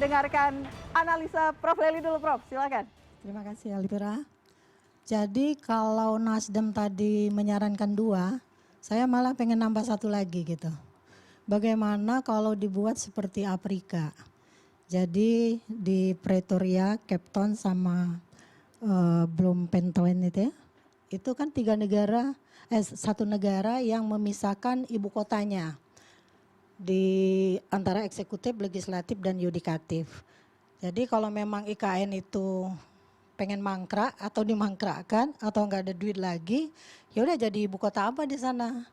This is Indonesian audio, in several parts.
Dengarkan analisa Prof. Lely dulu, Prof. Silakan. Terima kasih Alipira. Jadi kalau Nasdem tadi menyarankan 2, saya malah pengen nambah 1 lagi gitu. Bagaimana kalau dibuat seperti Afrika? Jadi di Pretoria, Cape Town sama Bloemfontein itu ya. Itu kan 1 negara yang memisahkan ibu kotanya di antara eksekutif, legislatif dan yudikatif. Jadi kalau memang IKN itu pengen mangkrak atau dimangkrakkan atau nggak ada duit lagi, ya udah jadi ibu kota apa di sana?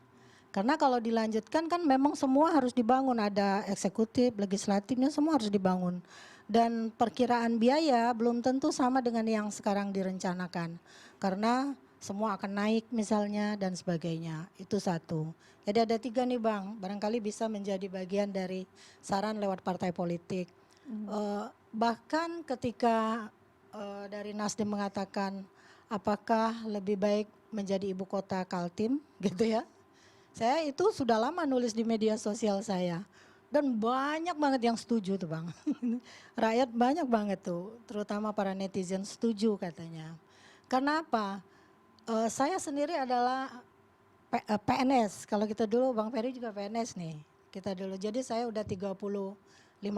Karena kalau dilanjutkan kan memang semua harus dibangun, ada eksekutif, legislatifnya semua harus dibangun. Dan perkiraan biaya belum tentu sama dengan yang sekarang direncanakan. Karena semua akan naik misalnya dan sebagainya. Itu 1. Jadi ada 3 nih Bang, barangkali bisa menjadi bagian dari saran lewat partai politik. Bahkan ketika dari Nasdem mengatakan apakah lebih baik menjadi ibu kota Kaltim gitu ya. Saya itu sudah lama nulis di media sosial saya. Dan banyak banget yang setuju tuh Bang. Rakyat banyak banget tuh, terutama para netizen setuju katanya. Karena apa? Saya sendiri adalah PNS, kalau kita dulu Bang Ferry juga PNS nih. Kita dulu, jadi saya udah 35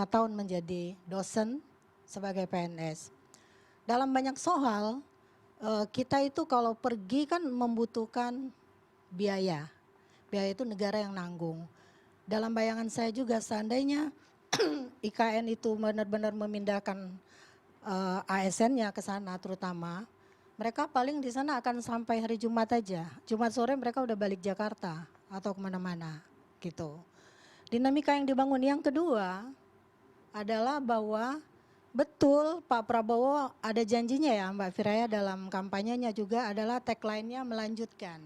tahun menjadi dosen sebagai PNS. Dalam banyak soal, kita itu kalau pergi kan membutuhkan biaya. Biaya itu negara yang nanggung. Dalam bayangan saya juga seandainya IKN itu benar-benar memindahkan ASN-nya ke sana terutama, mereka paling di sana akan sampai hari Jumat aja. Jumat sore mereka udah balik Jakarta atau kemana-mana gitu. Dinamika yang dibangun yang kedua adalah bahwa betul Pak Prabowo ada janjinya ya Mbak Firaya dalam kampanyenya juga adalah tagline-nya melanjutkan.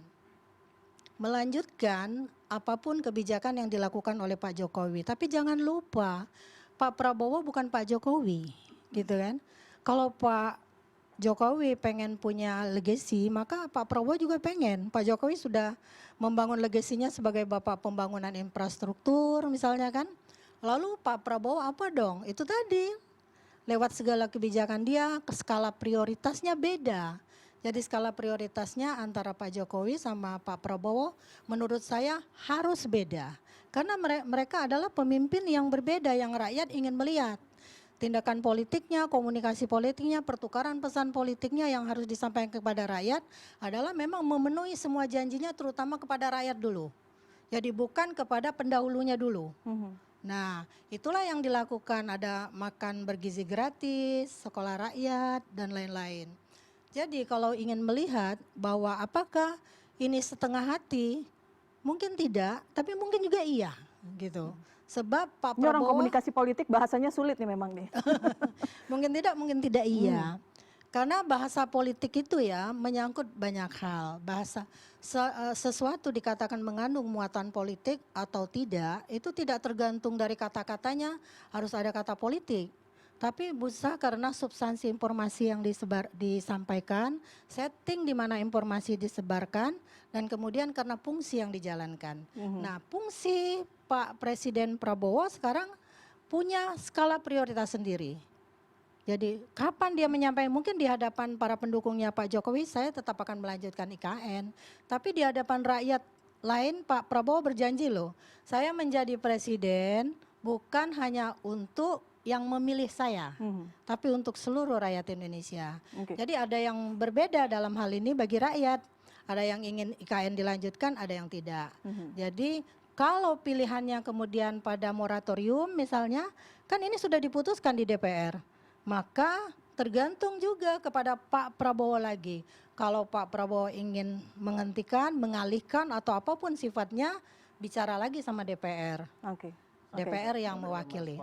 Melanjutkan apapun kebijakan yang dilakukan oleh Pak Jokowi. Tapi jangan lupa Pak Prabowo bukan Pak Jokowi gitu kan. Kalau Pak Jokowi pengen punya legacy, maka Pak Prabowo juga pengen. Pak Jokowi sudah membangun legasinya sebagai bapak pembangunan infrastruktur misalnya kan. Lalu Pak Prabowo apa dong? Itu tadi, lewat segala kebijakan dia, skala prioritasnya beda. Jadi skala prioritasnya antara Pak Jokowi sama Pak Prabowo menurut saya harus beda. Karena mereka adalah pemimpin yang berbeda yang rakyat ingin melihat. Tindakan politiknya, komunikasi politiknya, pertukaran pesan politiknya yang harus disampaikan kepada rakyat adalah memang memenuhi semua janjinya terutama kepada rakyat dulu. Jadi bukan kepada pendahulunya dulu. Nah itulah yang dilakukan, ada makan bergizi gratis, sekolah rakyat dan lain-lain. Jadi kalau ingin melihat bahwa apakah ini setengah hati, mungkin tidak, tapi mungkin juga iya gitu. Sebab Pak Ini orang Prabowo komunikasi politik bahasanya sulit nih memang nih. mungkin tidak iya. Karena bahasa politik itu ya menyangkut banyak hal. Sesuatu dikatakan mengandung muatan politik atau tidak, itu tidak tergantung dari kata-katanya harus ada kata politik. Tapi bisa karena substansi informasi yang disampaikan, setting di mana informasi disebarkan, dan kemudian karena fungsi yang dijalankan. Nah fungsi Pak Presiden Prabowo sekarang punya skala prioritas sendiri. Jadi kapan dia menyampaikan, mungkin di hadapan para pendukungnya Pak Jokowi saya tetap akan melanjutkan IKN. Tapi di hadapan rakyat lain Pak Prabowo berjanji loh, saya menjadi presiden bukan hanya untuk yang memilih saya, tapi untuk seluruh rakyat Indonesia. Jadi ada yang berbeda dalam hal ini bagi rakyat. Ada yang ingin IKN dilanjutkan, ada yang tidak. Jadi kalau pilihannya kemudian pada moratorium misalnya, kan ini sudah diputuskan di DPR. Maka tergantung juga kepada Pak Prabowo lagi. Kalau Pak Prabowo ingin menghentikan, mengalihkan atau apapun sifatnya, bicara lagi sama DPR. DPR yang mewakili.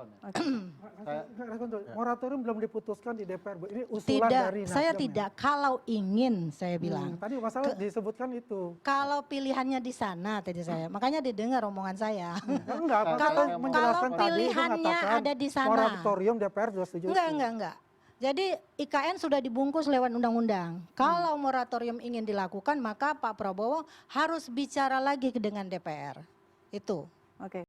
Moratorium belum diputuskan di DPR. Ini usulan dari Nasdem. Saya tidak. Kalau ingin, saya bilang. Tadi masalah disebutkan itu. Kalau pilihannya di sana tadi saya, makanya didengar omongan saya. Enggak, kalau pilihannya ada di sana. Moratorium DPR sudah setuju. Enggak. Jadi IKN sudah dibungkus lewat undang-undang. Kalau moratorium ingin dilakukan, maka Pak Prabowo harus bicara lagi dengan DPR. Itu.